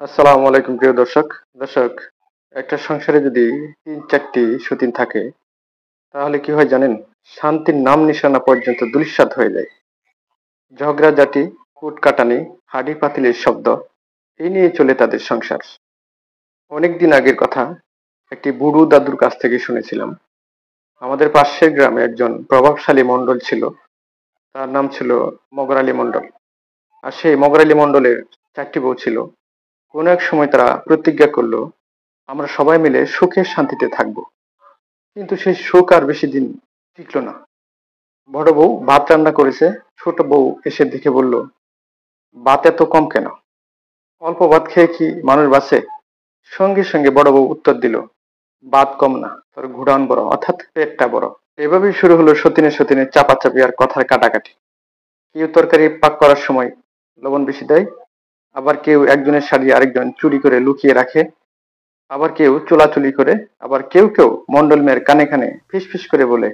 আসসালামু আলাইকুম প্রিয় দর্শক, একটা সংসারে যদি ৩-৪টি সতীন থাকে তাহলে কি হয় জানেন? শান্তির নাম নিশানা পর্যন্ত ধূলিসাৎ হয়ে যায়। ঝগড়াঝাটি, কুটকাটানি, হাঁড়ি পাতিলের শব্দ এই নিয়ে চলে তাদের সংসার। অনেকদিন আগের কথা, একটি বুড়ো দাদুর কাছ থেকে শুনেছিলাম। আমাদের পাশের গ্রামে একজন প্রভাবশালী মণ্ডল ছিল। তার নাম ছিল মগর আলী মণ্ডল। আর সেই মগর আলী মণ্ডলের ৪টি বউ ছিল। কোনো এক সময় তারা প্রতিজ্ঞা করলো, আমরা সবাই মিলে সুখে শান্তিতে থাকবো। কিন্তু সেই সুখ আর বেশি দিন টিকলো না। বড় বউ ভাত রান্না করেছে, ছোট বউ এসে দেখে বলল, ভাত এত কম কেন? অল্প ভাত খেয়ে কি মানুষ বাঁচে? সঙ্গে সঙ্গে বড় বউ উত্তর দিল, ভাত কম না, তোর ঘুরান বড়, অর্থাৎ পেটটা বড়। এভাবেই শুরু হলো সতীনে সতীনে চাপাচাপি আর কথার কাটাকাটি। কেউ তরকারি পাক করার সময় লবণ বেশি দেয়, আবার কেউ একজনের শাড়ি আরেকজন চুরি করে লুকিয়ে রাখে, আবার কেউ চোলাচুলি করে, আবার কেউ কেউ মন্ডল মেয়ের কানে কানে ফিস ফিস করে বলে,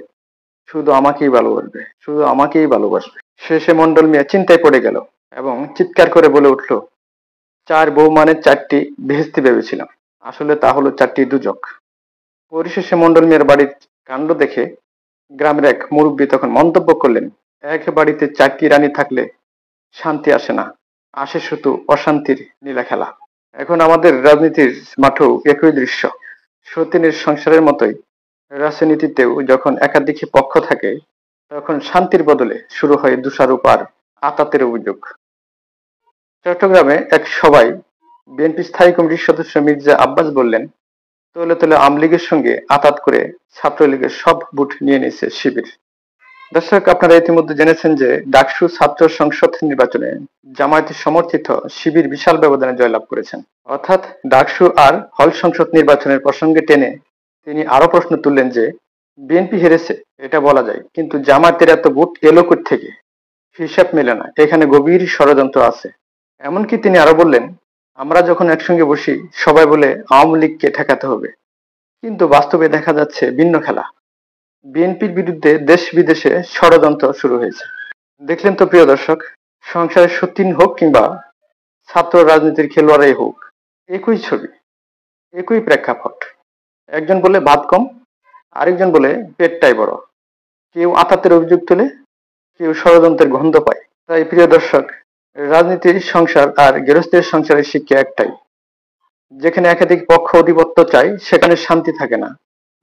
শুধু আমাকেই ভালোবাসবে, শুধু আমাকেই ভালোবাসবে। শেষে মন্ডল মিয়া চিন্তায় পড়ে গেল এবং চিৎকার করে বলে উঠল, চার বউ মানে 4টি বেহেশতি ভেবেছিলাম, আসলে তা হলো 4টি দুজক। পরিশেষে মন্ডল মিয়ার বাড়ির কাণ্ড দেখে গ্রামের এক মুরব্বী তখন মন্তব্য করলেন, এক বাড়িতে 4টি রানী থাকলে শান্তি আসে না, আসে শুধু অশান্তির নীলা খেলা। এখন আমাদের রাজনীতির মাঠেও একই দৃশ্য। সতীনের সংসারের মতোই রাজনীতিতেও যখন একাধিক পক্ষ থাকে তখন শান্তির বদলে শুরু হয় দোষারোপ আর আতাতের অভিযোগ। চট্টগ্রামে এক সভায় বিএনপি স্থায়ী কমিটির সদস্য মির্জা আব্বাস বললেন, তলে তলে আওয়ামী লীগের সঙ্গে আতাত করে ছাত্রলীগের সব ভোট নিয়ে নিয়েছে শিবির। দর্শক, আপনারা ইতিমধ্যে জেনেছেন যে ডাকসু ছাত্র সংসদ নির্বাচনে জামায়াতের সমর্থিত শিবির বিশাল ব্যবধানে জয়লাভ করেছেন। অর্থাৎ ডাকসু আর হল সংসদ নির্বাচনের প্রসঙ্গে টেনে তিনি আরো প্রশ্ন তুললেন যে বিএনপি হেরেছে এটা বলা যায়, কিন্তু জামায়াতের এত ভোট এলো থেকে হিসাব মেলে না, এখানে গভীর ষড়যন্ত্র আছে। এমনকি তিনি আরো বললেন, আমরা যখন একসঙ্গে বসি সবাই বলে আওয়ামী লীগকে ঠেকাতে হবে, কিন্তু বাস্তবে দেখা যাচ্ছে ভিন্ন খেলা। বিএনপির বিরুদ্ধে দেশ বিদেশে ষড়যন্ত্র শুরু হয়েছে। দেখলেন তো প্রিয় দর্শক, সংসারের সতীন হোক কিংবা ছাত্র রাজনীতির খেলোয়াড়াই হোক, একই ছবি, একই প্রেক্ষাপট। একজন বলে ভাত কম, আরেকজন বলে পেটটাই বড়। কেউ আতাতের অভিযোগ তোলে, কেউ ষড়যন্ত্রের গন্ধ পায়। তাই প্রিয় দর্শক, রাজনীতির সংসার আর গৃহস্থের সংসারের শিক্ষা একটাই, যেখানে একাধিক পক্ষ আধিপত্য চায় সেখানে শান্তি থাকে না,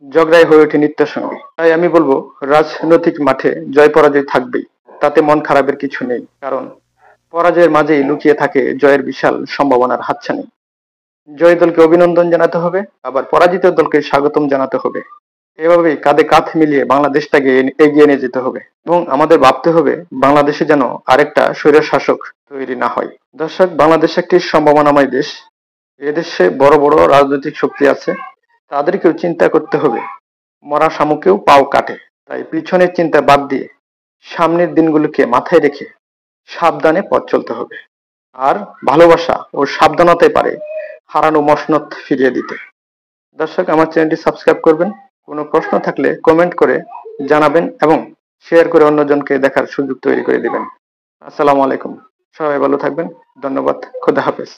ঝগড়াই হয়ে ওঠে নিত্য সঙ্গী। তাই আমি বলবো, রাজনৈতিক মাঠে জয় পরাজয় থাকবেই, তাতে মন খারাপের কিছু নেই, কারণ পরাজয়ের মাঝেই লুকিয়ে থাকে জয়ের বিশাল সম্ভাবনার হাতছানি। জয়ী দলকে অভিনন্দন জানাতে হবে, আবার পরাজিত দলকে স্বাগতম জানাতে হবে। এভাবেই কাঁধে কাঁধ মিলিয়ে বাংলাদেশটাকে এগিয়ে নিয়ে যেতে হবে এবং আমাদের ভাবতে হবে বাংলাদেশে যেন আরেকটা স্বৈর শাসক তৈরি না হয়। দর্শক, বাংলাদেশ একটি সম্ভাবনাময় দেশ। এদেশে বড় বড় রাজনৈতিক শক্তি আছে, তাদেরকেও চিন্তা করতে হবে, মরা শামুকেও পাও কাটে। তাই পিছনের চিন্তা বাদ দিয়ে সামনের দিনগুলোকে মাথায় রেখে সাবধানে পথ চলতে হবে। আর ভালোবাসা ও সাবধানতাই পারে হারানো মসনদ ফিরিয়ে দিতে। দর্শক, আমার চ্যানেলটি সাবস্ক্রাইব করবেন, কোনো প্রশ্ন থাকলে কমেন্ট করে জানাবেন এবং শেয়ার করে অন্যজনকে দেখার সুযোগ তৈরি করে দিবেন। আসসালামু আলাইকুম, সবাই ভালো থাকবেন, ধন্যবাদ, খোদা হাফেজ।